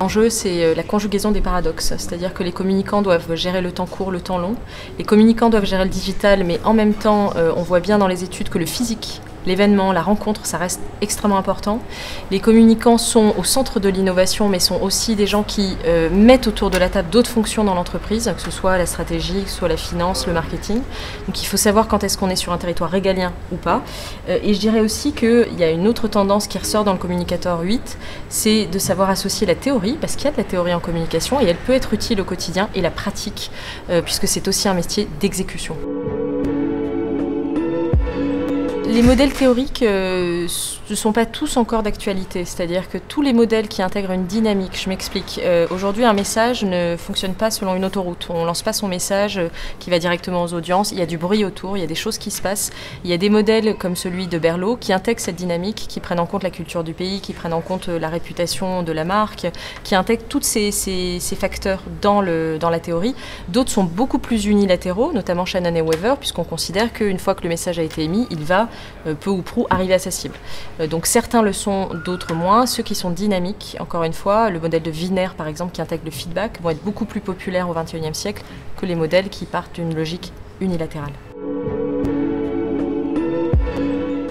L'enjeu, c'est la conjugaison des paradoxes, c'est-à-dire que les communicants doivent gérer le temps court, le temps long. Les communicants doivent gérer le digital, mais en même temps, on voit bien dans les études que le physique, l'événement, la rencontre, ça reste extrêmement important. Les communicants sont au centre de l'innovation, mais sont aussi des gens qui mettent autour de la table d'autres fonctions dans l'entreprise, que ce soit la stratégie, que ce soit la finance, le marketing. Donc il faut savoir quand est-ce qu'on est sur un territoire régalien ou pas. Et je dirais aussi qu'il y a une autre tendance qui ressort dans le communicateur 8, c'est de savoir associer la théorie, parce qu'il y a de la théorie en communication, et elle peut être utile au quotidien, et la pratique, puisque c'est aussi un métier d'exécution. Les modèles théoriques ne sont pas tous encore d'actualité, c'est-à-dire que tous les modèles qui intègrent une dynamique, je m'explique, aujourd'hui un message ne fonctionne pas selon une autoroute, on ne lance pas son message qui va directement aux audiences, il y a du bruit autour, il y a des choses qui se passent, il y a des modèles comme celui de Berlot qui intègrent cette dynamique, qui prennent en compte la culture du pays, qui prennent en compte la réputation de la marque, qui intègrent tous ces facteurs dans la théorie. D'autres sont beaucoup plus unilatéraux, notamment Shannon et Weaver, puisqu'on considère qu'une fois que le message a été émis, il va peu ou prou arriver à sa cible. Donc certains le sont, d'autres moins. Ceux qui sont dynamiques, encore une fois, le modèle de Wiener par exemple qui intègre le feedback, vont être beaucoup plus populaires au XXIe siècle que les modèles qui partent d'une logique unilatérale.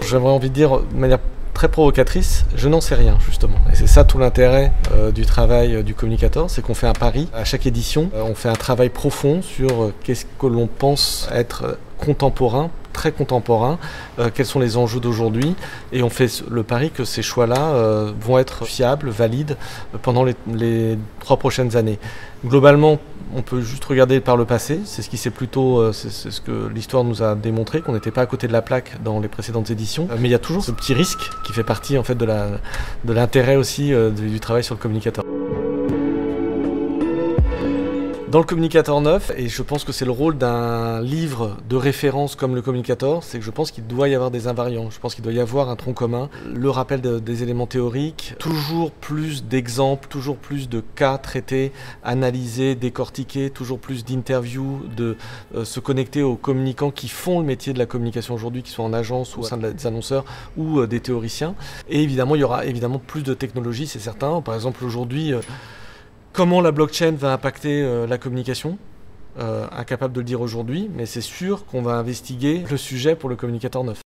J'aurais envie de dire de manière très provocatrice, je n'en sais rien justement. Et c'est ça tout l'intérêt du travail du communicateur, c'est qu'on fait un pari. À chaque édition, on fait un travail profond sur qu'est-ce que l'on pense être contemporain, très contemporain, quels sont les enjeux d'aujourd'hui, et on fait le pari que ces choix-là vont être fiables, valides pendant les 3 prochaines années. Globalement, on peut juste regarder par le passé, c'est ce qui c'est ce que l'histoire nous a démontré, qu'on n'était pas à côté de la plaque dans les précédentes éditions, mais il y a toujours ce petit risque qui fait partie en fait de l'intérêt aussi du travail sur le communicateur. Dans le communicateur 9, et je pense que c'est le rôle d'un livre de référence comme le communicateur, c'est que je pense qu'il doit y avoir des invariants, je pense qu'il doit y avoir un tronc commun, le rappel des éléments théoriques, toujours plus d'exemples, toujours plus de cas traités, analysés, décortiqués, toujours plus d'interviews, de se connecter aux communicants qui font le métier de la communication aujourd'hui, qui sont en agence ou au sein des annonceurs ou des théoriciens. Et évidemment, il y aura évidemment plus de technologies, c'est certain. Par exemple, aujourd'hui, comment la blockchain va impacter la communication, incapable de le dire aujourd'hui, mais c'est sûr qu'on va investiguer le sujet pour le communicateur 9.